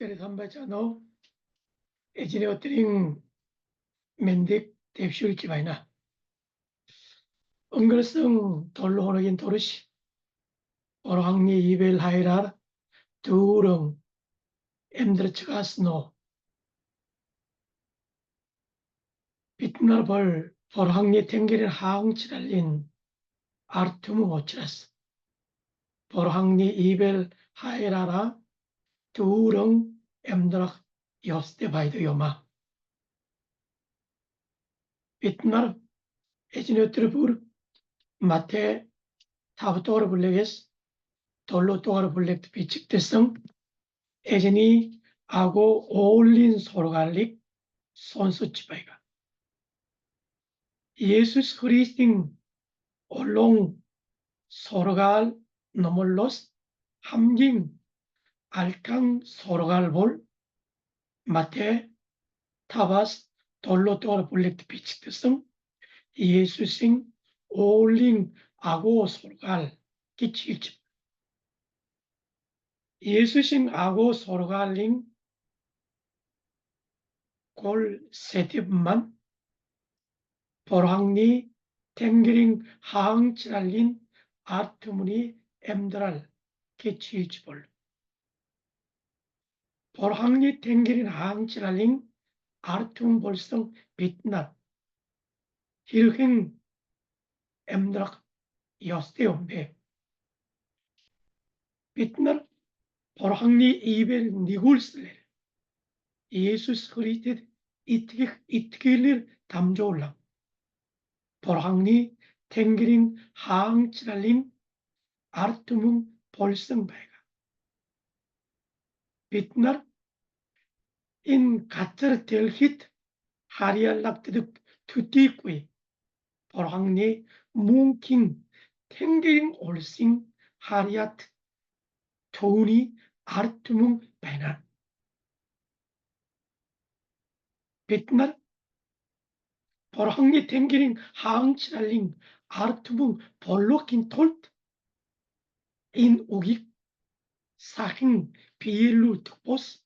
dari sambaca ejine otring mendik tepsiul kibaina 엉글성 돌로 호너긴 도르시 오랑니 이벨 하이라 두렁 엠드르츠가스노 빛나벌 보랑니 탱기린 하웅치랄린 아르투무 오치라스 보랑니 이벨 하이라라 두렁 엠드락 요스테 바이드 요마 빛나 ejine ot르부르 마테 타부토르 블레게스 돌로 또가르 블랙트 비칙대성 에진이 아고 어울린 소로갈릭 손수치바이가 예수스 그리스팅 올롱 소로갈 노몰로스 함깅 알캉 소로갈볼 마테 타바스 돌로 또가르 블랙트 비칙대성 예수싱 어울린 아고 소로갈 기치일집 예수신 아고 소로갈링 골 세팁만 보랑니 탱기링 하앙치랄린 아트무니 엠드랄 개치일지볼 보랑니 탱기린 하앙치랄링 아르툼 볼성 빛나 힐행 엠드락 여스테온베 빛나 보랑니 이벨 니굴슬레 예수스 그리스도 이트길릴 담조올랑 보랑니 탱기린 하앙치랄린 아르투뭉 볼성바이가 빛나 인 가짜르 델히트 하리알락드득 투티꾸이 보랑니 뭉킹 탱기린 올싱 하리아트 토우니 아르투뭉 바이나 빛나 보랑니 탱기린 하앙치랄린 아르투뭉 볼로킨 톨트 인 우기 사행 비일루 특보스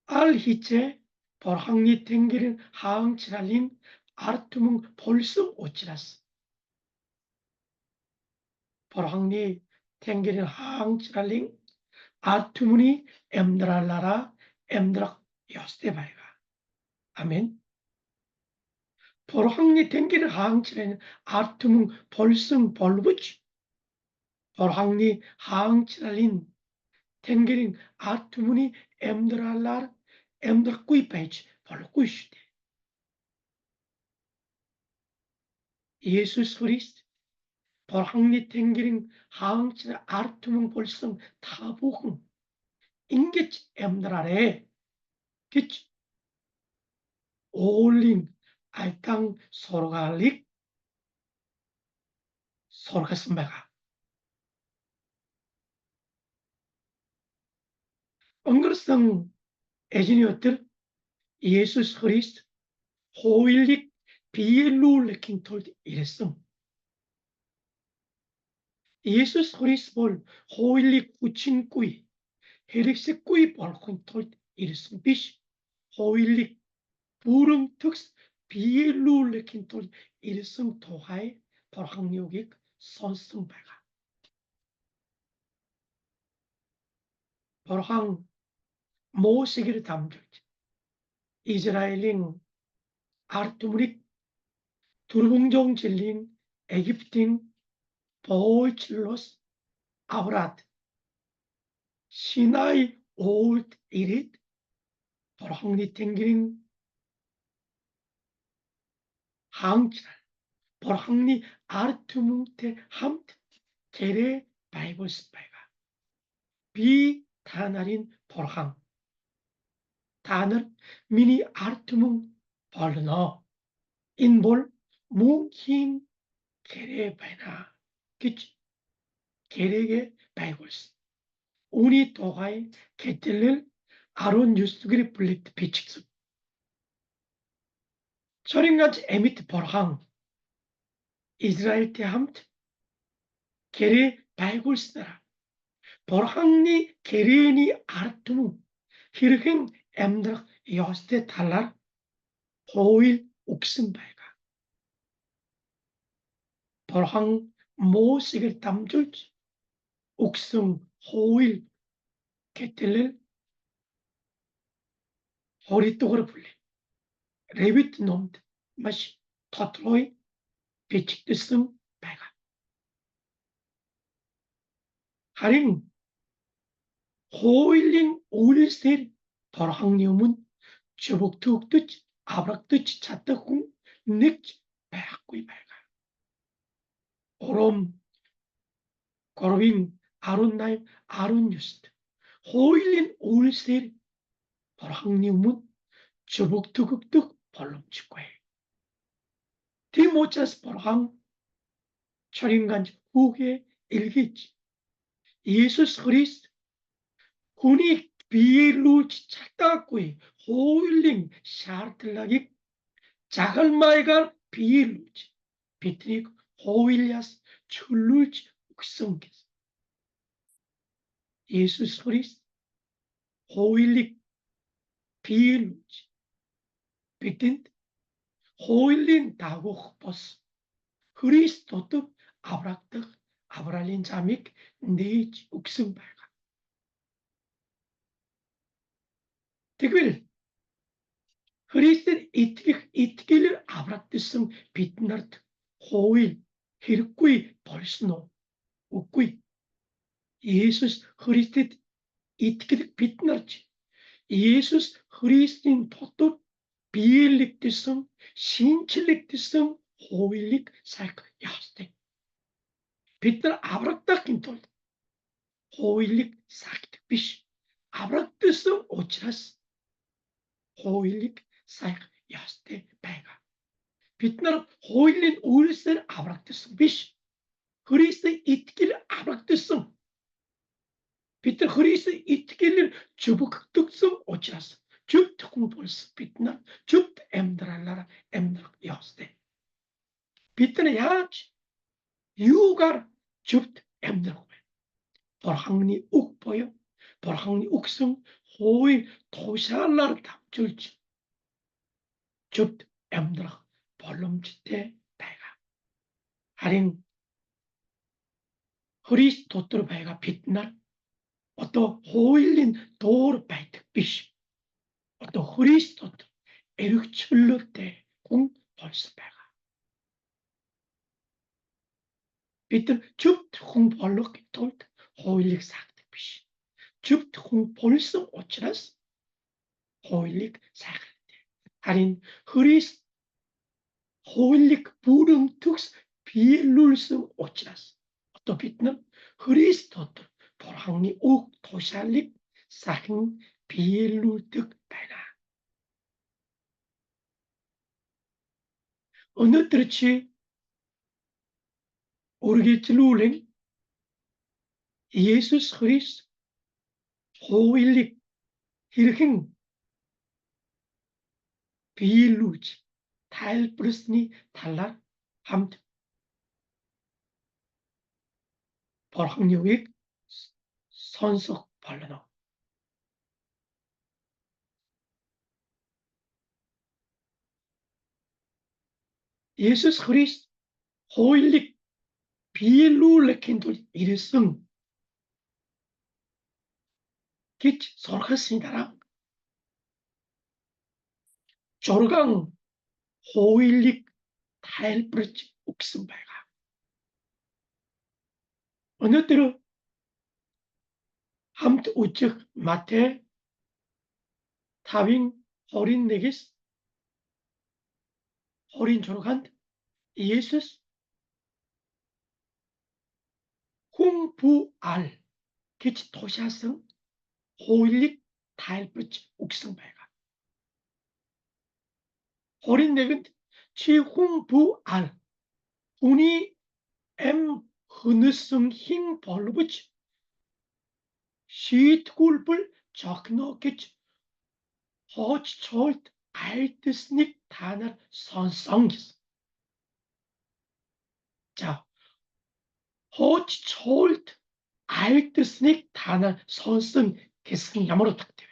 알히체 보랑니 탱기린 하앙치랄린 아르투뭉 볼스 오치라스 보랑니 탱기린 하앙치랄린 아르투문이 엠드랄라라 엠드락 요스테바이가 아멘 보랑니 탱기린 하앙치랄린 아르투뭉 볼승 볼부치 보랑니 하앙치랄린 탱기린 아르투문이 엠드랄라 엠드락 꾸이파이치 볼꾸이시대 예수 그리스도 보랑니 탱기린 하앙치랄 아르투문 볼승 타부흥 인게치 엠드랄에 기치 올린 알땅 소로갈릭 소로가슴바가 엉그르성 에지니어들 예수 그리스도 호일릭 비엘루레킹 톨드 이랬음 예수 그리스도 볼 호일릭 우친꾸이 헤릭스 꾸이 볼콘 톨드 이랬음 비시 호일릭 부릉 특스 비엘루레킹 톨드 이랬음 도하의 보랑요객 선승바가 보랑 모시기를 담겼지 이스라엘링 아르투무릭 두르봉종 질링 에기프팅 보이칠로스 아브라트 시나이 올트 이릿 보랑니 탱기린 항치랄 보랑니 아르투뭉테 함트 게레 바이블스바이가 비 다나린 보랑 다늘 미니 아르투뭉 벌너 인볼 뭉킹 게레 바이나 그치 게레게 바이블스 우니 도하이 게틀릴 아론 유스그리 블리트 비칙스 소린같이 에미트 보랑 이스라엘 때 함트 게레 바이블스나라 Бурханы гэрээний ард түмэн хэрхэн амьдрах ёстой талаар хууль өгсөн байгаа. Бурхан Мосегээр дамжуулж өгсөн хууль гэтэл 20-р бүлэг Левит номд маш тодорхой бичигдсэн байгаа. Харин хуулийн үйлсээр Бурханы өмнө зөвөгдөгдөж аврагдаж чадах хүн нэгч байхгүй байгаа. Урам 3-ын 18, 19-д хуулийн үйлсээр Бурханы өмнө зөвөгдөх боломжгүй. Тийм учраас Бурхан чоринганж хүүгээ илгээж Иесус Христ хүнийг биелүүлж чадаагүй хуулийн шаардлагыг загалмайгаар биелүүлж биднийг хуулиас чөлөөлж өгсөн гэсэн. Иесус Христ хуулийг биелүүлж бидэнд хуулийн дагуух бос Христ дотор аврагдах авралын замыг нээж өгсөн байна. Тэгвэл Христэд итгэх итгэлээр аврагдсан бид нарт хууль хэрэггүй болсон уу? Үгүй. Иесус Христэд итгэх бид нарч Иесус Христийн дотор биелэгдсэн, шинчлэгдсэн хуулийг сахих ёстой. Бид нар аврагдахын тулд хуулийг сахидаг биш. Аврагдсан учраас хуулийг сахих ёстой байгаа. Бид нар хуулийн үйлсээр аврагдсан биш. Христэд итгэл аврагдсан. Бид нар Христэд итгэлээр зөвөгдсөн учраас зөвхт хүн болсон бид нар зөвхт амьдралаар амьдрах ёстой. Бид нар яаж юугаар зөвхт амьдрах вэ? Бурханы үг боёо Бурханы өгсөн хууль тушаалаар дамжуулж зөвхт амьдрах боломжтой байгаа. Харин Христ дотор байгаа бид нар одоо хуулийн доор байдаг биш. Одоо Христ дотор эрх чөлөөтэй хүн болсон байгаа. Бид нар зөвхт хүн болох тулд хуулийг сахидаг биш. Зөвхт хүн болсон учраас хуулийг сахих хэрэгтэй. Харин Христ хуулийг бүрэн төгс биелүүлсэн учраас одоо бид нар Христ дотор Бурханы үг тушаалыг сахин биелүүлдэг байна. Өнөөдөр чи үргэлжлүүлэн Иесус Христ хуулийг хэрхэн биелүүлж тайлбарласны талаар хамт Бурханы үгийг сонсох болно. Иесус Христ хуулийг биелүүлэхийн тулд ирсэн гэж сургасны дараа 6 хуулийг тайлбарж өгсөн байгаа. Өнөөдөр хамт үзэх Матай 5-ын 21-с 26-нд Иесус хүн бүү ал гэж тушаасан хуулийг тайлбарж өгсөн байгаа. 21-нд чи хүн бүү ал хүний эм хөнөсөн хин боловч шийтгүүлбэл зогно гэж хооч цоолд айлдасныг та нар сонсон гэсэн. За хооч цоолд 밝듯으니 다는 선성 개성 야마로 탁대회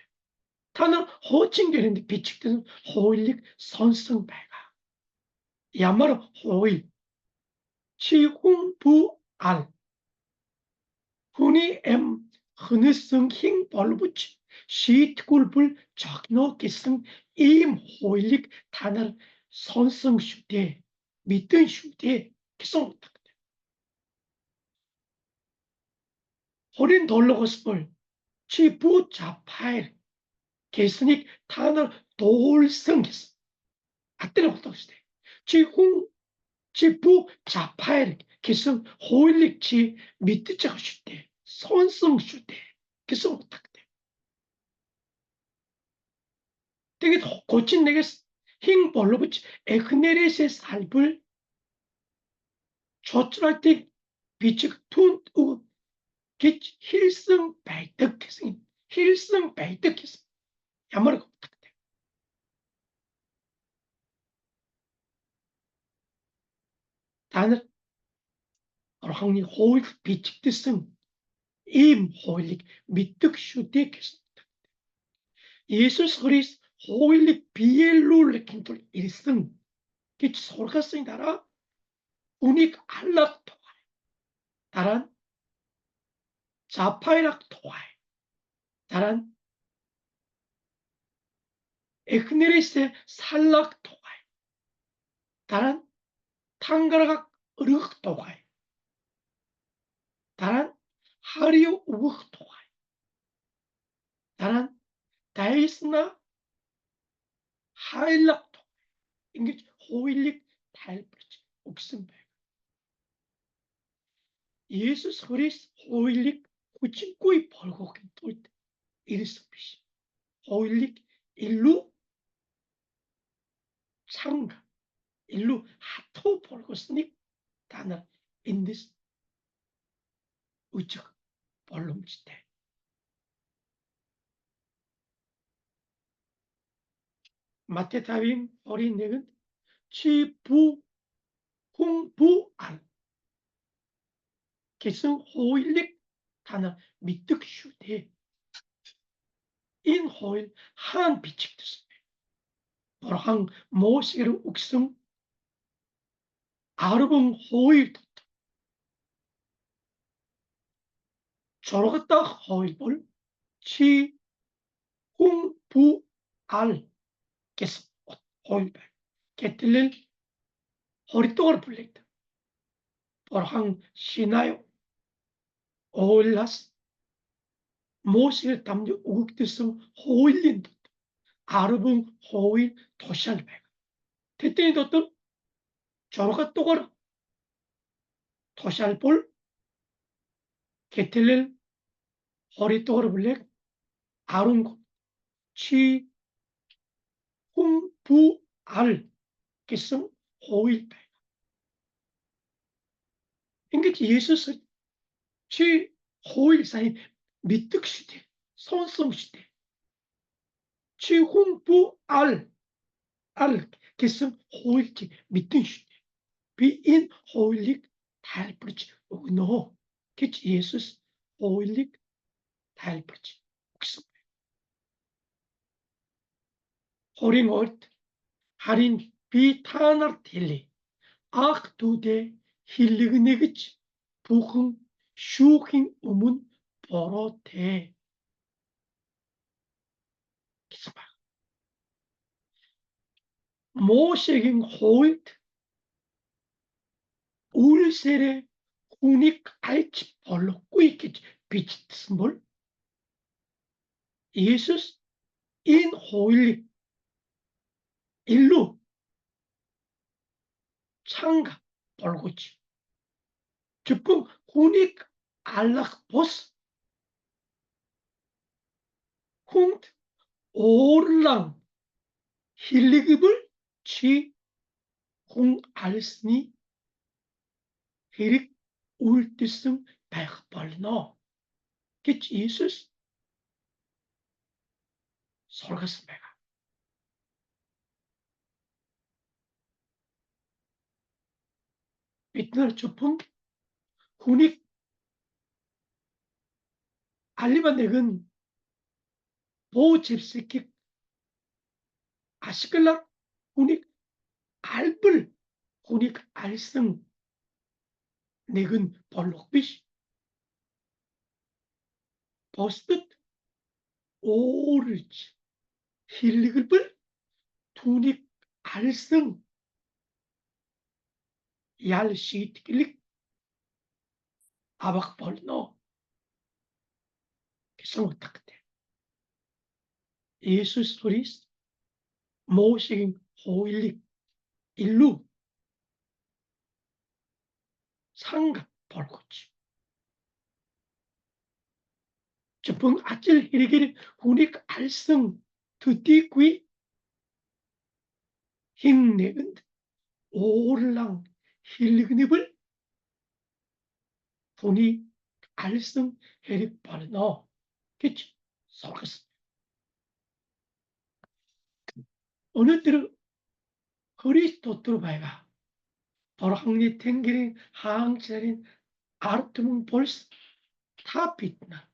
다는 호칭결인데 비축되는 호일릭 선성 배가 야마로 호일 치홍부알 훈이 엠 흔으성 힝 벌부치 시트굴불 적노 기승 임 호일릭 다는 선성 슈대 믿든 슈대 기성 탁대 호린 돌로고스볼 치부 자파일 개스닉 타널 돌성기스 아때는 어떠시대 지홍 지부 자파일 개성 호일릭치 밑자가 슈대 선성 슈대 개성 못하대 되게 고친 내게 힝 벌로부치 에크네레스의 살불 조출할 때 비측 툰 힐성 배덕해서 힐성 배덕해서 야마르고 못하대 다는 어랑니 호일 비측드성 임 호일릭 미뜩 슈데께서 예수 그리스 호일릭 비엘룰레 킨톨 일승 그 소르가성이 달아 우닉 알락 토아이 다란 자파이락 토아이 다란 에크네리스의 살락 토아이 다란 탕가라각 으르흑 토아이 다란 하리오 우흑 토아이 다란 다이스나 하일락 토아이 이게 호일릭 달프르지 옥슨배 예수 그리스 호일릭 후친구이 벌고긴 돌때 이리스비시 호일릭 일루 창가 일루 하토 벌고스닉 다나 인디스 우측 벌름지대 마테타빈 어린넥은 치부 홍부안 개성 호일릭 다나 미뜩 슈대 인 호일 한 비칙드스 보랑 모시게르 욱승 아르봉 호일 저러갔다 호일볼 치 홍부알 개성 호일발 개틀릴 허리똥을 불렸다 보랑 시나요 오일라스 모시를 담요 우극드성 호일린 아르봉 호일 도시알베가 테테니 도떤 저러가 또거라 도시알볼 게텔렐 허리 또거라 불렉 아룬고 치 홍부알 개성 호일베 인게 예수스 치 호일 사이 미뜩시대 손성시대 치 홍부알 알 개성 호일지 미뜩시대 비인 호일릭 달프르지 우노 개치 예수스 호일릭 달프르지 호링 얼트 하린 비타나 딜리 악 두대 힐리그네그치 부흥 슈킹 우문 버로테 기스바 모세긴 호일트 울세레 후닉 알치 벌로 꾸이겠지 비치트스 뭘 예수스 인 호일리 일루 창가 벌고치 즉흥 후닉 알락 보스 쿵트 오르랑 힐리그블 치 홍 알스니 히릭 울티승 백벌노 게 예수스 솔가스메가 빛날 주품 후닉 알리바넥은 보집스킥 아시클락 후닉 알불 후닉 알성 넥은 볼록빛 버스뜻 오르지 힐리글불 투닉 알성 얄시트길릭 아박벌노 성어탁대 예수스 그리스도 모시긴 호일릭 일루 상갑 벌고치 저풍 아찔 히리길 후닉 알성 드디귀 힘내근 오르랑 힐리그닙을 분이 알성 헤릭 바르너 그치 속았어 어느 때를 그리스도로 봐야 바로 항리 탱기린 항치린 아르투문 볼스 다 빛나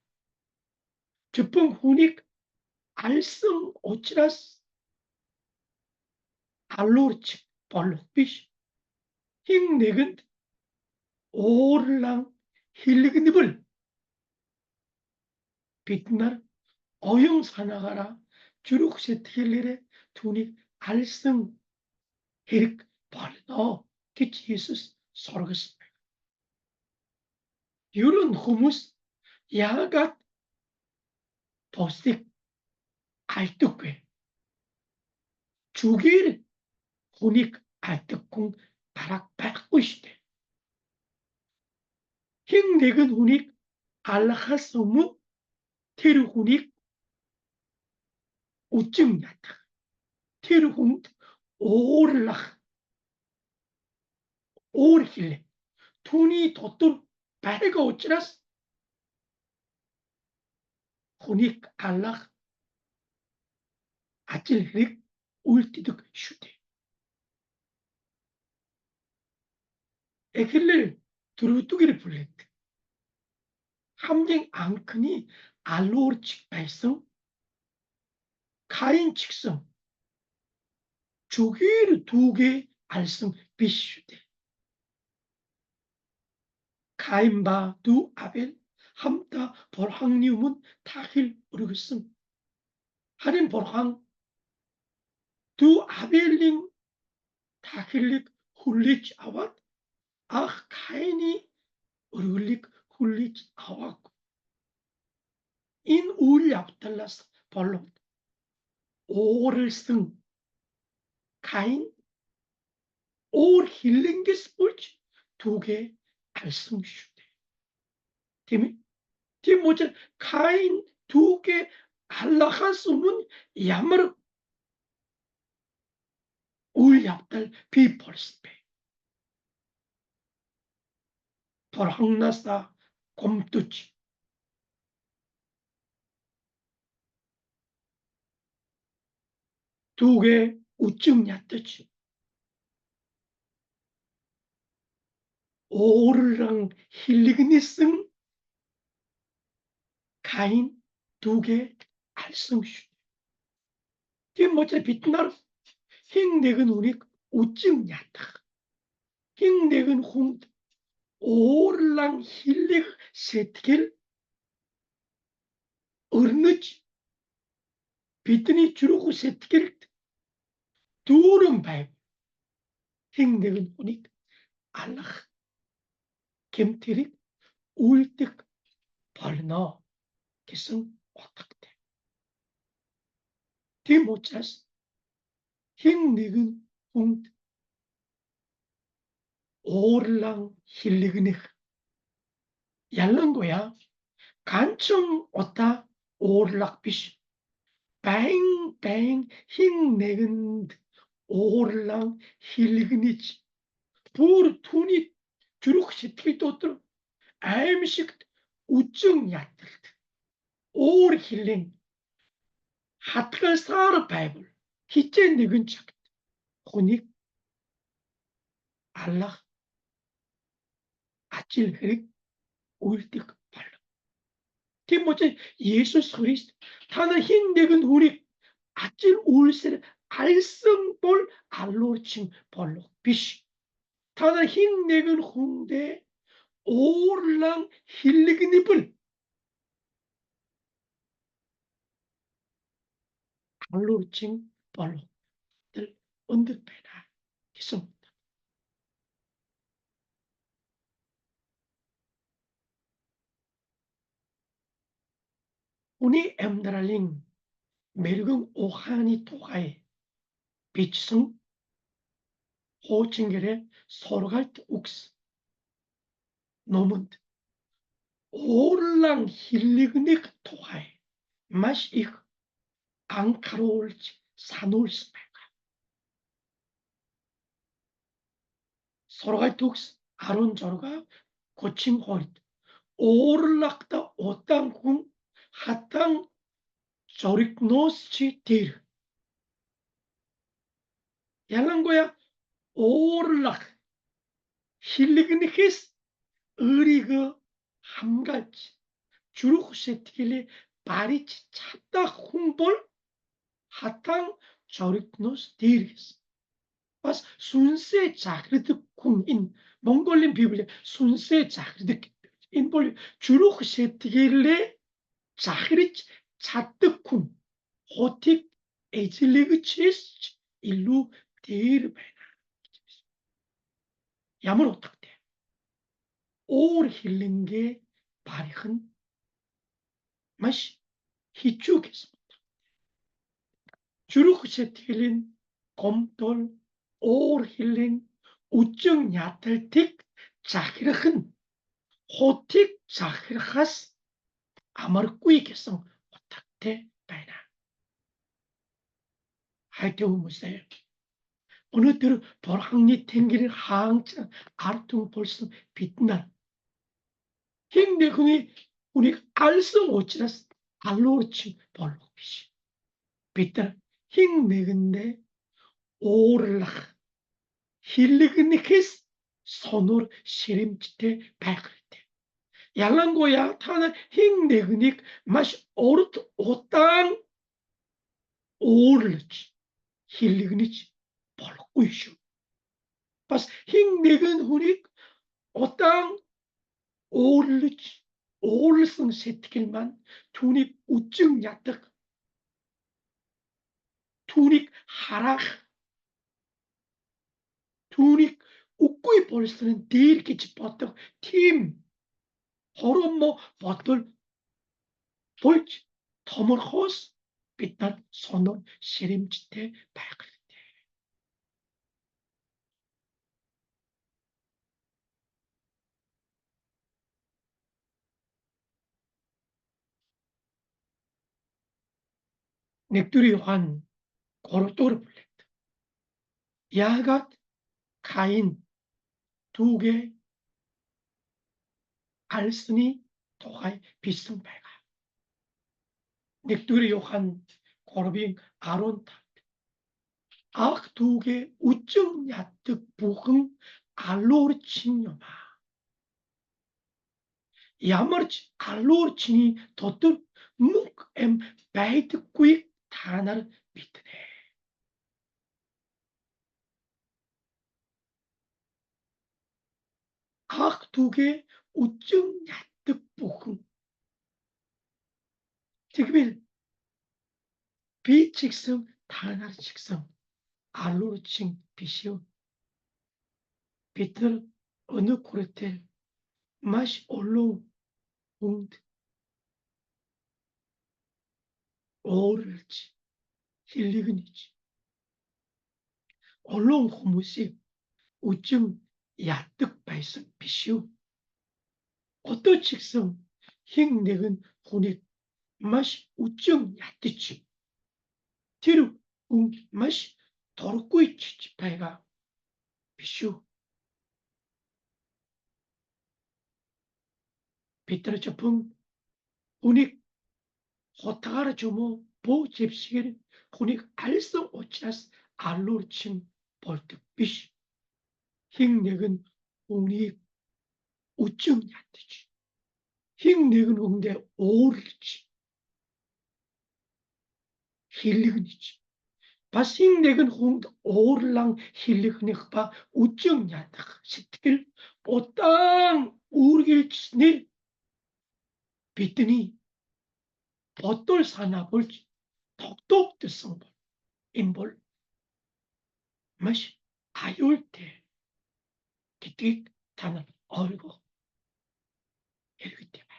저풍 후닉 알성 오치라스 알로르치 볼록빛 힘내근 오르랑 힐리그닙을 빛날 어영사나가라 주룩세트힐레레 투닉 알성 헤릭 바르너 기치 예수스 소르겠습니다. 유른 후무스 야갓 보스틱 알뚝괴 주길 후닉 알뚝궁 바락바락꾸시대 힝내근 후닉 알라하스무 테르 후닉 우증야타 테르 훈 오르락 오르길래 투니 도tur 바레가 오치라스 후닉 알락 아찔릭 울티득 슈데 에킬레 두루뚜기를 불렀대 함쟁 앙크니 알로르 직발성 가인 직성 주기를 두개 알성 비슈데 가인바 두 아벨 함다 볼항니움은 타힐 우르그슨 하린 볼항 두 아벨링 타힐릭 훌리치 아왓 아 가인이 우르글릭 훌리치 아왓 인 울리 압달라스 볼록 오를 승 가인 올 힐링기스 볼치 두개 알성슈데 팀이 팀모자 가인 두개 알라하스문 야마르 울 압달 비폴스페 돌항나사 곰뚜치 두개 우증야뜨치 오르랑 힐리그니승 가인 두개 알성슈 팀모자 빛나르 힝내근 우닉 우증야타 힝내근 홍 오르랑 힐리그 세트겔 örnöç bitini 주르고 세트겔 두름 바이 힝내근 우닉 알락 gemtirik ultik 벌너 기승 오탁대 디모차스 힝내근 홍 오르랑 힐리그닉 얄른 거야 간청 왔다 오르락비시 뱅뱅 힝내근 오르랑 힐리그니치 부르 투니 주룩시 티도들 아임식 우증 야들 오르 힐링 하트가 사르 바이블 히체 내근 책 호닉 알라 아찔 헤릭 울틱 발라 Timote Jesus Christ 타는 힘내근 우리 아찔 울세를 알성볼 알로칭 벌로 비시 타는 힘내근 홍대 오랑 힐리그니플 알로칭 벌로들 언급해라 기성 우리 엠드랄링 메르금 오하니 토가에 비치성 호칭결에 서로갈 욱스 노문 오랑 힐리그닉 토가에 마시 앙카로올지 사놀스메가 서로갈 욱스 아론 저로가 고칭 호릿 오를락다 오땅궁 하땅 조릭노스치 딜 얄랑고야 오를락 힐리그니키스 의리그 함갈지 주루후세티길리 바리치 찾다 홍볼 하탕 조릭노스 딜리스 pas 순세 자그르드 쿵인 몽골린 비블리아 순세 자그르드 인볼 주루후세티길리 자그리치 찾드 쿵 호틱 에질리그 치스 일루 데르베나 야물 어떡대 올 힐링게 바리흔 마시 히추겠습니다. 주루크세틸린 곰돌 올 힐링 우증 야틀틱 자기르흔 호틱 자기르하스 아마르꾸이겠성 어떡대 바이나 할때우 무세요. 어느 때로 보랑니 탱기를 항상 아르퉁 벌써 빛날 힘내그니 우리 알성 오치라스 알로르치 벌로비시 빛날 힘내근데 오르락 힐리그니키스 손으로 시림치테 발그리테 양랑고야 타는 힘내그닉 마시 오르트 오땅 오르르치 힐리그니치 벌로꾸이슈 pas 힘내근 후닉 오땅 오르르치 오르성 세트길만 투닉 우증 야떡 투닉 하락 투닉 웃구이 벌스는 디르키치 버떡 팀 호르모 버틀 볼치 터멀 호스 빛날 손을 시림치테 발그리테 넥두리 환 고로토르 블렛 야갓 카인 두개 알스니 토하이 비스tung 발가 넥두리 요한 고르빙 아론타 악 두개 우증 야뜩 부흥 알로르 칭요마 야머르치 알로르 칭이 더뜻 묵엠 베이트 꾸익 다나르 비트네 악 두개 우증 야뜩 부흥 지금일 비직성 다나르 직성 알로르 칭 비시오 비틀 어느 코레텔 마시 올로 웅드 오르르치 힐리그니치 올롱 호무시 우증 야뜩 발성 비시오 어떤 직성 힝내근 혼익 마시 우증 야뜨치 뒤로 마시 도르꾸이 치치파이가 비시오 비트르 저풍 혼익 호타가라 조모 보 집시게는 혼익 알성 오치라스 알로르칭 볼트 비시 힝내근 혼익 우증 야뜨치 хин нэгнүндээ өөрлөж хэлэх гэж. Бас хин нэгэн хүнд уурлан хэлэхнэх ба үжин ядах сэтгэл удаан үргэлжснээр бидний бодол санаа болж тогтоогдсон бол энэ бол маш аюултай гэдгийг та нар ойлгох хэрэгтэй байна.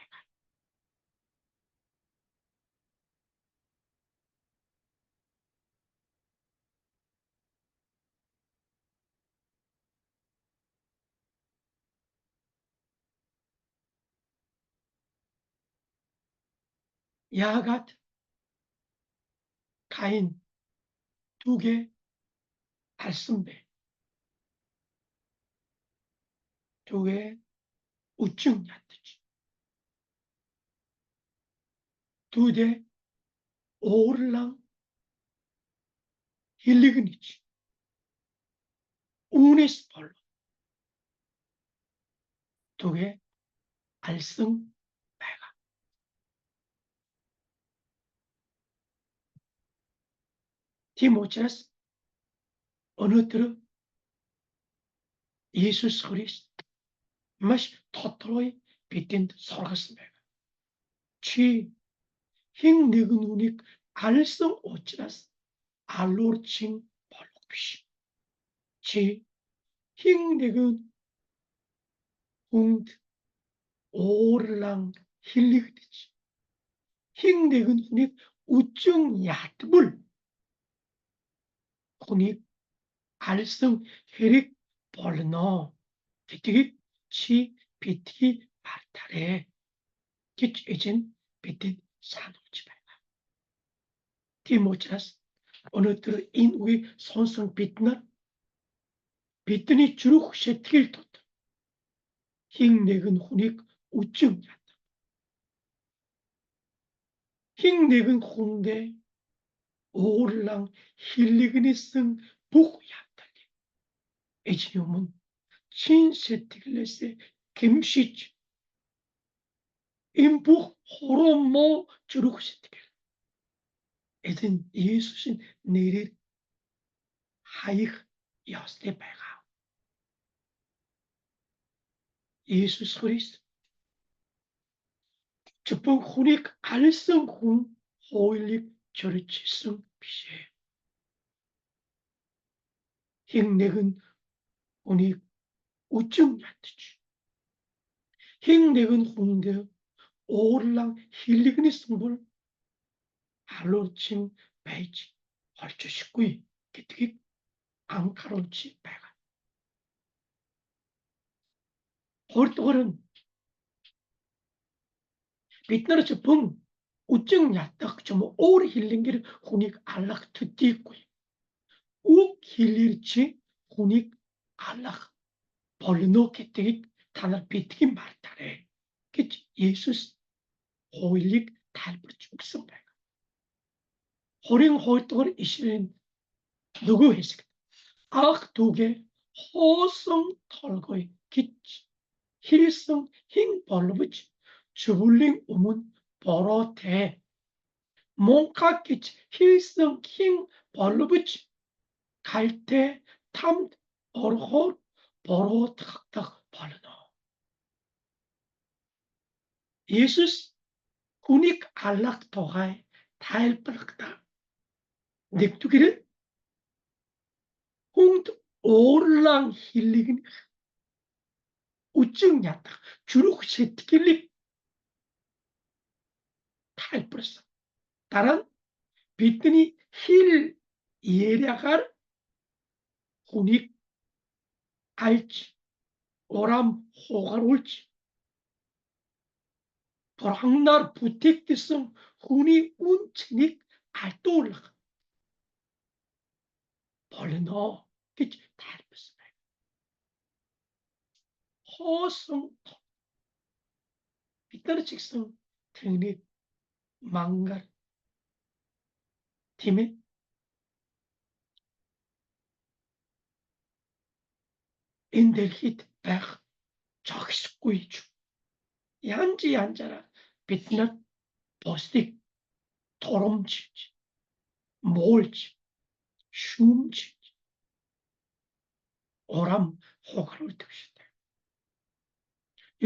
Яагаад Каин 2개 알선 бэ? 2개 우증 얕듯이. 2대 오르랑 힐리그니치. 우네스 벌로. 2개 알성 배가. 디모체스 өнөөдөр Иесус Христ маш тодорхой бидэнд сургасан байна. Чи хэн нэгэн хүнийг алсан учраас алуурчин болох биш. Чи хэн нэгэн хүнд уурлан хилэгдэж хэн нэгэн хүнийг үжин ядмал хүнийг алсан хэрэг болно гэдгийг чи битгий мартаарай гэж эзэн бидэнд сануулж байна. Тийм учраас өнөөдөр энэ үгийг сонсон бид нар бидний зүрх сэтгэл дотор хин нэгэн хүнийг үжин ядах. Хин нэгэн хүндээ уурлан хилэгнэсэн бүх явдал эзний өмнө чин сэтгэлээсээ гэмшиж энэ бүх хором муу зүрх сэтгэл эзэн Иесусийн нэрээр хаях ёстой байгаа. Иесус Христ зөвхөн хүнийг алсан хүн хуулийг зөрчсөн биш ээ. Хэн нэгэн хүнийг үжин ядаж хэн нэгэн хүндээ уурлан хилэгнэсэн бол халуурчин байж орчишгүй гэдгийг анхааруулж байгаа. Хоёрдугаар нь бид нар зөвхөн үжин ядах ч юм уу өөр хилэнгээр хүнийг алах төдийгүй үг хэлээр чи хүнийг алах болно гэдгийг та нар битгий мартаарай гэж Иесус хуулийг тайлбарж өгсөн байна. 22-р ишлэлийн нөгөө хэсэг ах дүүгээ хоосон толгой гэж хэлсэн хэн боловч зөвлөлийн өмнө бороотэй монхаг гэж хэлсэн хэн боловч 갈대 тамд орохоор боруудах болно. Иесус хүнийг алах тухай тайлбарлахдаа нэгдүгээр нь хүнд уурлан хилэгнэх үжин ядах зүрх сэтгэлийг тайлбарсан. Дараа нь бидний хэл яриагаар хүнийг альж урам хугаруулж Бурханаар бүтээгдсэн хүний үн цэнийг алдуулах болно гэж тайлбарсан байна. Хоосон бид нар ч гэсэн тэрнийг мангар тийм ээ энэ дэлхийд байх зохисгүй янзара бид нар бусдыг торомжилж, муулж, шүүмж, урам хугардаг шүү дээ.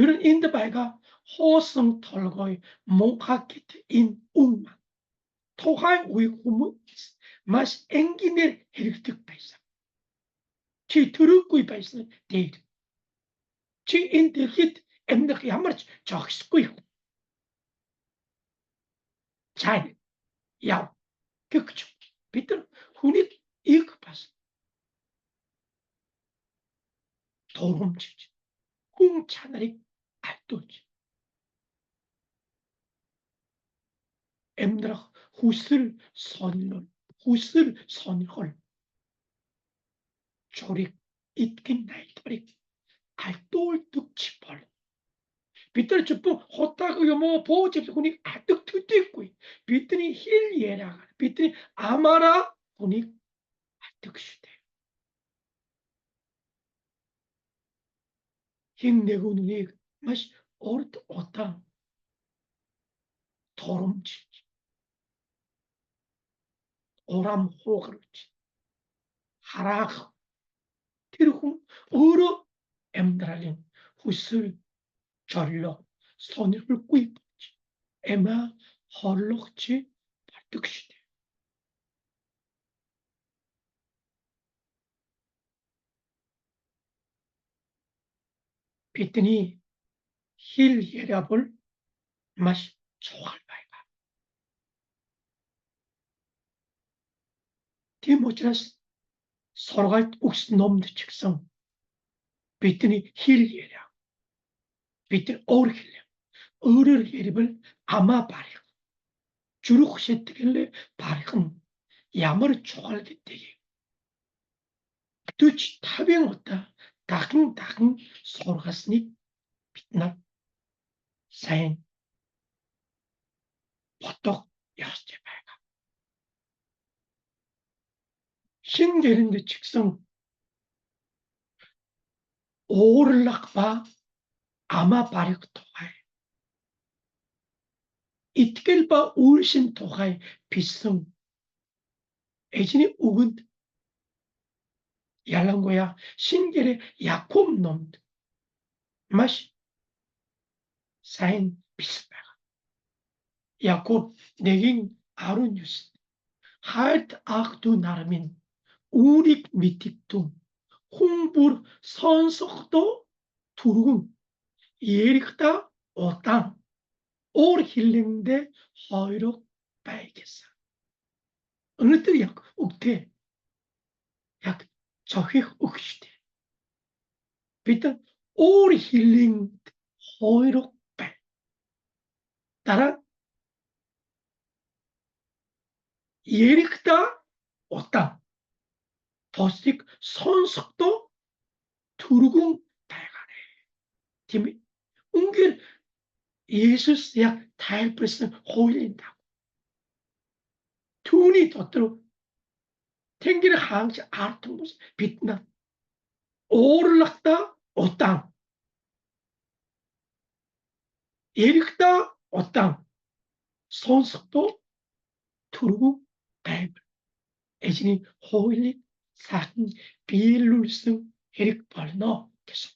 Ер нь энд байгаа хоосон толгой мунхаг гэдэг энэ үг маань тухайн үе хүмүүс маш энгийнээр хэрэгдэг байсан. Чи төрөөгүй байсан дээр. Чи энэ дэлхийд амьдрах ямар ч зохисгүй. Чай яв гэж бид нар хүний их бас туурамжилж хүн чанарыг алдуулж амьдрах хүсэл сонирхол чорыг итгэн найдварыг алдуулдаг бол бид нар зөвхөн хотаагүй юм уу бууж хүнийг аддаг төдийгүй бидний хэл яриагаар бидний амаараа хүнийг аддаг шүү дээ. Хэн нэгэн үнийг маш урд удаан торомжилж урам хугарч хараах тэр хүн өөрөө амьдралын хүсэл жорлоо сонирхолгүй болж эмээ хорлогч болдог шүү дээ. Бидний хэл яриа бол маш чухал байгаа. Тийм учраас сургаалт өгсөн номд ч гэсэн бидний хэл яриа бидний өөрөөр хэлбэл амаа барих зүрх сэтгэлээ барих нь ямар чухал гэдгийг 45 удаа дахин сургасныг бид нар сайн бодох ёстой байгаа. Шин гэрэнд ч гэсэн уурлах ба амаа барих тухай итгэл ба үйлшин тухай бичсэн эзний үгэнд ялангуяа шингэрээ Яков номд маш сайн бичсэн байна. Яков 1:19 хайрт ах дүү нар минь үүрийг мэдэгдэн хүн бүр сонсохдоо түргэн ярихдаа удаан уур хилэндээ хойрог бай гэсэн. Өнөөдөр яг үгтэй яг цохих үг шүү дээ. Бид уур хилэнд хойрог бай. Дараа ярихдаа удаан бусдыг сонсохдоо түргэн байгаарай. Тийм ээ. Үнгээр Есүс яг тайлбарсан хуулийн дагуу түүний дотор Тэнгэр хаанч ард хүмүүс бид нар уурлахдаа удаан ярихдаа удаан сонсохдоо түргэн байвар эзний хуулийг сайхан биелүүлсэн хэрэг болно гэсэн.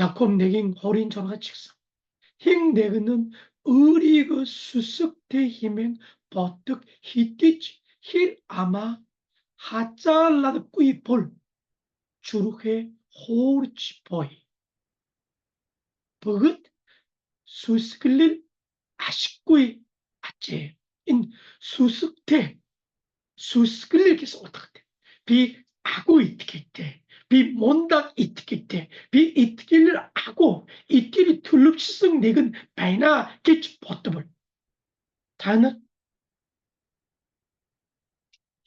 Яков 1:26 ч гэсэн хэн нэгэн нь өөрийгөө сүсэгтэй хэмээн боддог хэдий ч хэр амаа хазаалалгүй бол зүрхээ хуурж буй. Бүгд сүсгэлэл ашиггүй ажээ. Энэ сүсгэлэл гэсэн утгатай. Би агуу итгэдэг. Би мундаг итгэдэг. Би итгэл агуу итгэл төлөвшсөн нэгэн байна гэж бодвол та нар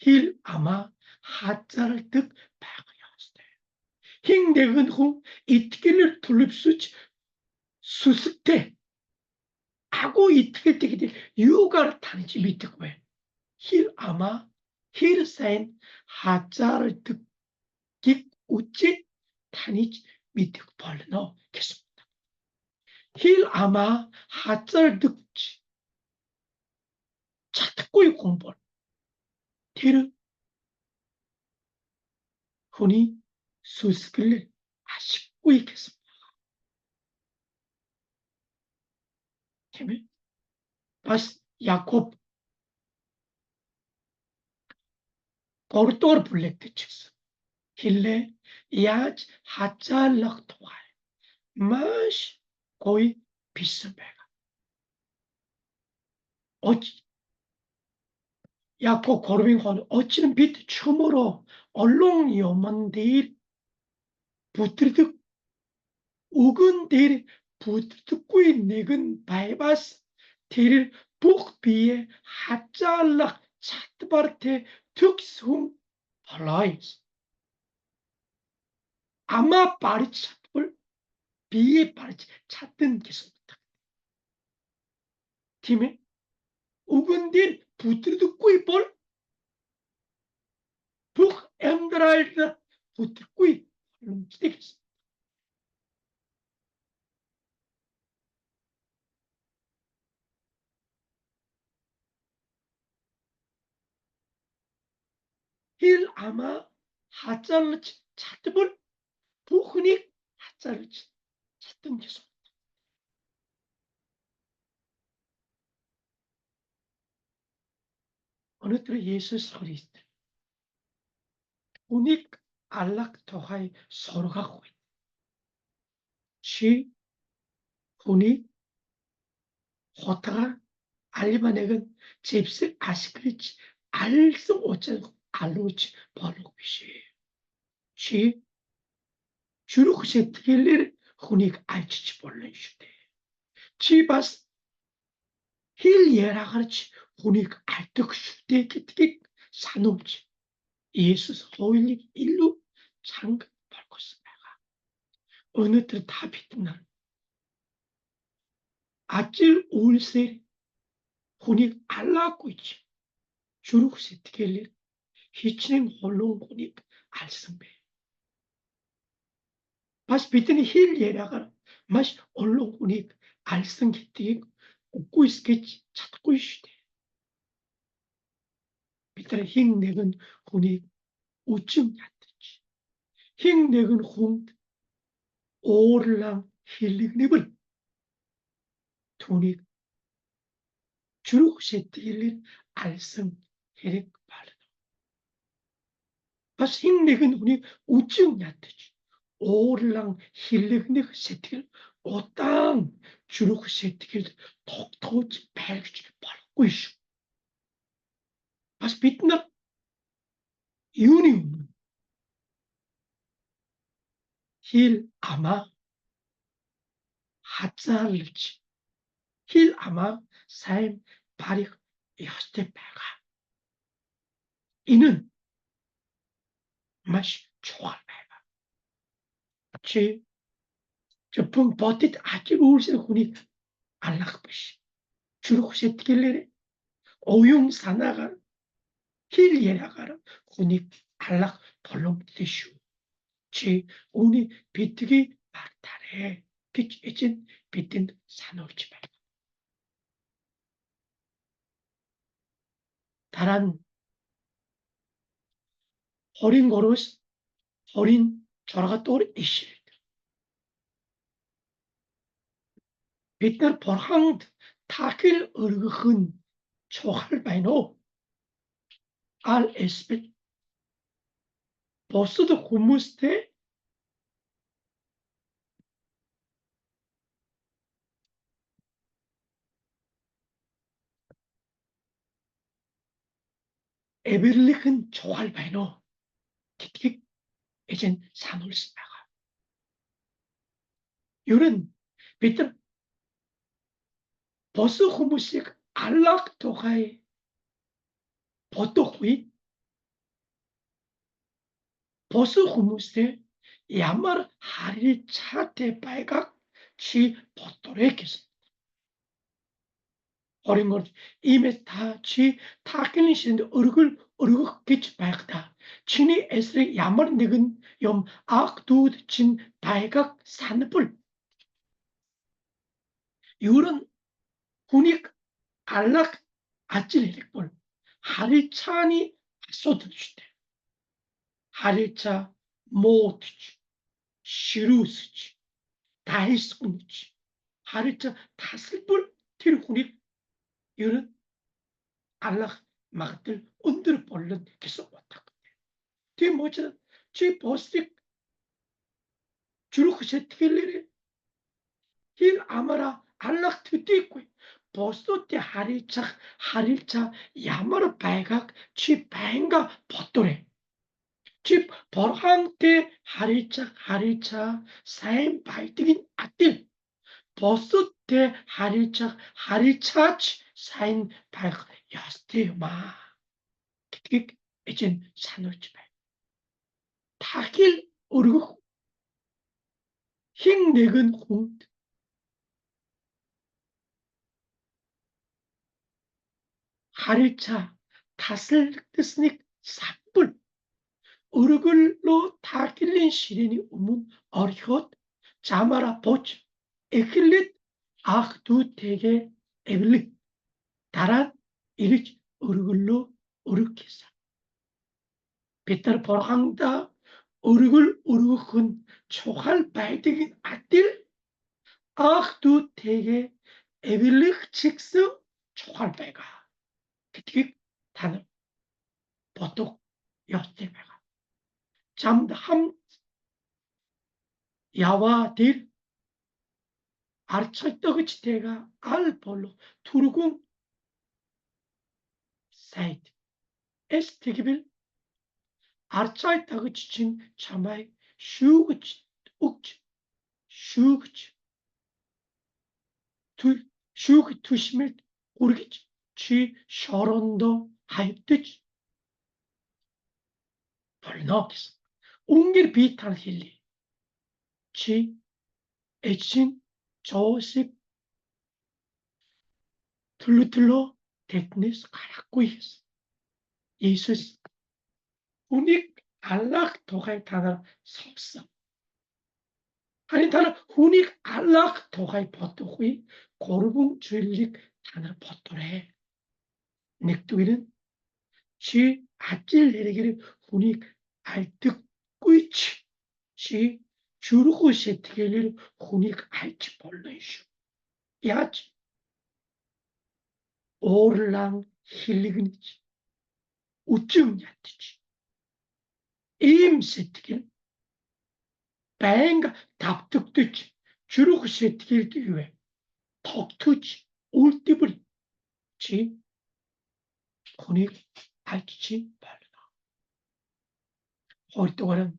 хэл амаа хазаардаг байх ёстой. Хэн нэгэн хүн итгэл төлөвшөж сүсэгтэй агуу итгэдэг гэдэг юугаар таньж мэдэгвэ? Хэл амаа хэр сайн хазаардаг гих үчиг таньж 밑에 벌러 놓겠습니다. 힐 아마 하짤 듣지 찾고의 공부를 힐 흔히 수스길을 아쉽고 있겠습니다. Amen. Was Jakob portor bullettichs. Hille yaj hajalak toai. Mas koi 비슷해가. 어찌 야코 고르빙혼 어찌는 빛 처음으로 얼롱 요만데일 부트르득 우근데일 부트르득구이 내근 바이바스 데일 북비에 하잘락 차트바르테 특숭 발라이스 아마 바리차불 비에 바리치 찾던 게습니다. 팀에 우근딜 부트르득구이 볼 북 엠드라일드 부트르구이 lum치되겠습니다. 힐 아마 하잘르치 찾을 부흔이 하잘르치 찾던 게습니다. 어느 때로 예수 그리스도 우닉 알락 토하이 서로가 호이 시 우닉 호타가 알리바넥은 잽스 아시크리치 알성 오짜고 알로치 벌로비시 시 주룩세 트길리를 우닉 알치치 볼레시대 지바스 힐예라 가르치 우닉 알떡슈대 기특이 사놈치 예수 호일리 일루 장급 벌코스다가 어느 때 다 비트날 아찔 울세 혼이 알라고 있지 주룩세 트길리 히치는 홀롱 혼이 알성배 마시 비트니 힐예라가 마시 홀롱 혼이 알성기띠 웃고 있겠지 찾고 있시대 비트는 흰내근 혼이 우증 얕듯이 흰내근 혼 오르랑 힐링립을 돈이 주룩세 트길리 알성 헤렉 발라 마시 흰내근 혼이 우증 얕듯이 오르랑 힐링립 세트길 오땅 주룩 세트길 톡톡 발기지 발고 있어 마시 비트나 유니움 힐 아마 하잘르치 힐 아마 사임 바리 야스테페가 이는 마시 초알베가 지 저분 버tit 아직 울세 훈이 알락버시 주룩 세트길레레 오용 사나가 힐 예라가라 훈이 알락 벌렁 되슈 지 오니 비트기 막타래 비치진 비튼 사놓지 말고 다란 어린 거로스 어린 저라가 또 이실 비트 벌항 타길 örgën чухал байна уу ал эспет бусад хүмүүстэй эвэрлэх нь чухал байна уу гэдгийг эзэн сануулсан байгаа. Ер нь бид нар бусад хүмүүсийг аллах тухай бодох үед бусад хүмүүстэй ямар харилцаатай байгааг чи бодорой гэсэн. 어린 걸 임에 다 지 타기는 시는데 얼굴 өргөх гэж байхдаа чиний эсрэг ямар нэгэн юм ах дүүд чинь байгааг санбал ер нь хүнийг аллах ажил хэрэгбэл харилцааны асуудал шүү дээ. Харилцаа муудж, ширүүсэж, дайсгунж, харилцаа тасалбал тэр хүнийг ер нь аллах магадлал өндөр болно гэсэн утгатай. Тийм учраас чи бусдыг зүрх сэтгэлээр хэл амаараа аллах төдийгүй бусдуудтай харилцаа ямар байгааг чи байнга бодоорой. Чи Бурхантай харилцаа сайн байдгийн адил бусдуудтай харилцаач сайн байх ёстой юм аа гэдгийг эзэн сануулж байна. Дахил өргөх хэн нэгэн хүнд харилцаа тасалдасныг савбал өргөлөө тахилын ширээний өмнө орхиод замаараа бууж эхлээд ах дүүтэйгээ эвлэг дараа нь ирж өргөлөө өргөх гэсэн. Бид нар Бурхандаа өргөл өргөх нь чухал байдаг адил ах дүүтэйгээ эвлэх ч гэсэн чухал байгаа гэдгийг та нар бодох ёстой байгаа. Чамд хамт яваа тэр арчхайтагчтэйгээ аль болох түргэн сайд эс тэгвэл арчхайтагч чинь чамайг шүүгж түшмэлд хүргэж чи шорондоо хайвтаж болно гэсэн. Үнгээр би тань хэлье. Чи эцсийн Жосеп төлөө тэднээс гарахгүй гэсэн. Иесус хүнийг аллах тухай та нар сонссон. Харин та нар хүнийг аллах тухай бодохгүй 3 зүйлийг та нар бодоорой. Нэгдүгээр нь чи ажил хэрэгээр хүнийг алдаггүй чи зүрх сэтгэлээр хүнийг альж болно шүү. Яаж? Уурлан хилэгнэж, үжим ядаж, ийм сэтгэл байнга давтагдаж, зүрх сэтгэлд юу вэ? Тогтож үлдвэл чи хүнийг альж чи болно. Хоёрдугаар нь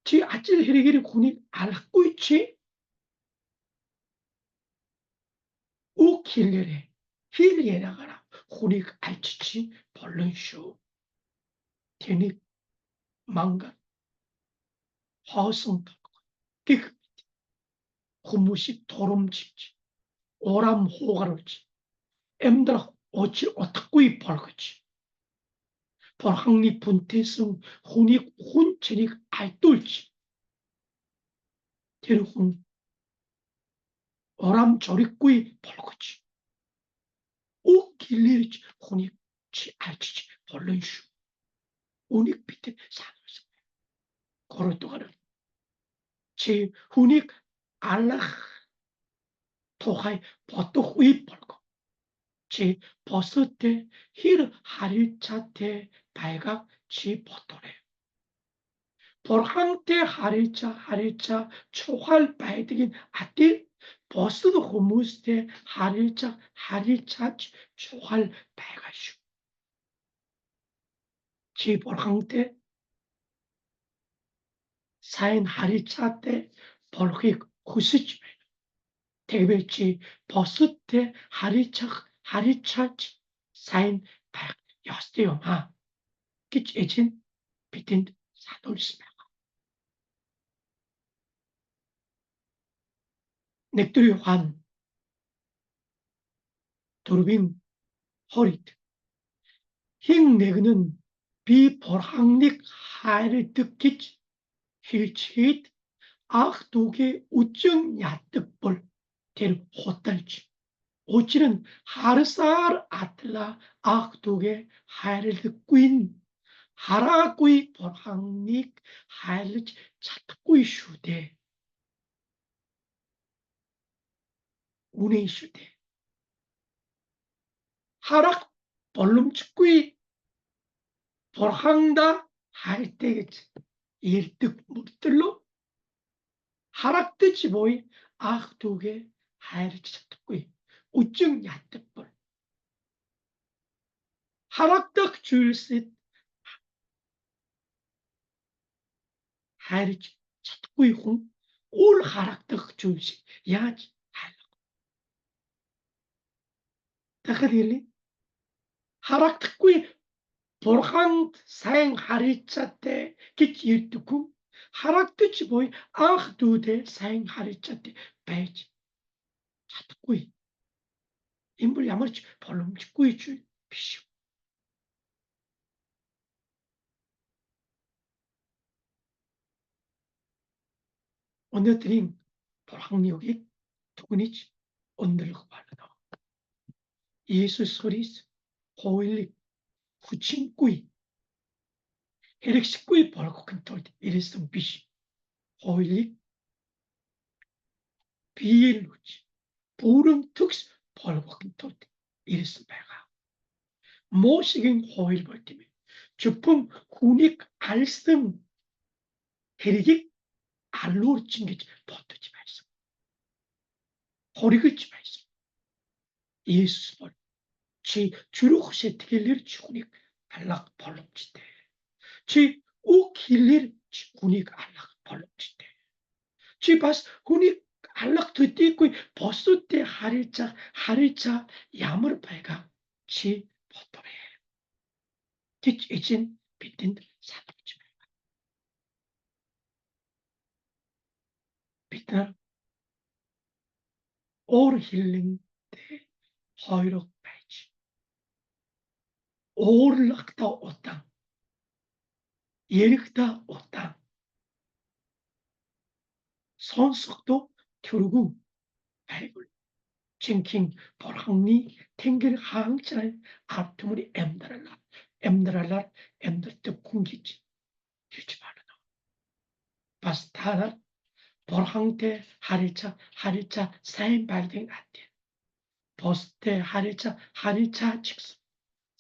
чи ажил хэрэгээр хүнийг алахгүй чи үг хэлээрээ хэл яриагаараа хүнийг альж чи болно шүү. Тэнийг мангар хоосон гэх мэт хүмүүсийг турамжилж, урам хуугаруулж, амьдрах утгагүй болгож Бурханы бүнтээсэн хүнийг хүн чирийг айдуулж тэр хүн урам зориггүй болгож үг хэлэрж хүнийг чи альж болно шүү. Үнийг бид сануулсан. Гуравдугаар чи хүнийг аллах тухай бодохгүй болго. Чи босодтой хэр харилцаатай байгааг чи бодоорой. Бурхантай харилцаа чухал байдгийг адил босод хүмүүстэй харилцаач чухал байгаа шүү. Чи Бурхантай сайн харилцаатай болохыг хүсэж байна. Тэгвэл чи босодтой харилцаач сайн байх ёстой юм аа гэж эзэн бидэнд сануулсан байна. Нэгдүгээр Иохан 4:20 hingnege는 비불항력 하를 듣기지 hilchit ach duge ucung yatıkbol ter hotalci. Oçinin harısar atla ah duge hayrıldıkquin 하라구이 bor항lik 하yrılç çatıkquy şude uney şude 하락 벌룸çıkquy bor항다 할때겠지 일득 물들로 하락되지 보이 ах 두게 하yrılç çatıkquy ucung yatıkbol 하락덕 줄sit хайрж чадахгүй хүн үл харагдах зүйл шиг яаж хайрлах вэ? Дахиад хэлье. Харагдахгүй бурханд сайн харилцаатай гэж ярьдаг хүн харагдаж буй анх дүүтэй сайн харилцаатай байж чадахгүй. Энэ бол ямар ч боломжгүй зүйл биш. өнөөдрийн бурханы үгийг түгнэж өндөрлөх болно. Иесус Христ хуулийг хүчингүй хэрэгшгүй болгохын тулд ирсэн биш. Хуулийг биелүүлж бүрэн төгс болгохын тулд ирсэн байгаа. Мошегийн хууль бол тийм ээ. Зөвхөн хүнийг алсан хэргийг алуурчин гэж бодож байсан. Хоригж байсан. Иесус бол чи чүрх сэтгэлээр ч хүнийг алах боломжтой. Чи үг хэлээр ч хүнийг алах боломжтой. Чи бас хүнийг алах төдийгүй босуудтай харилцаа ямар байгаа чи бодорой гэж эзэн бидэнд сануулж байна. Бид нар уур хилэнтэй хойрог байж уурлахта удаан ярихта удаан сонсохдоо түргэн байгуул жинхэнэ бурханы тэнгэр хаанчрал ард түмний амьдралаар амьдардаг хүн гэж хэлж байна. Бас та нар бурхантай харилцаа сайн байлгын адил. Бусдтай харилцаа ч гэсэн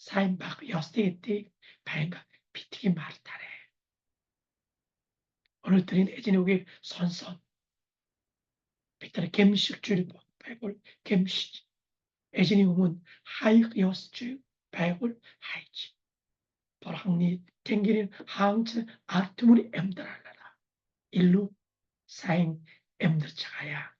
сайн байх ёстой гэдгийг байнга битгий мартаарай. Өнөөдрийн эзний үгийг сонсоод бид нар гэмших зүйл байгуул гэмшиж эзний өмнө хаях ёсч байгуул хайж бурханы тэнгэрийн хаанч ард түмний амьдралаараа илүү сайн амьдарч хаяа.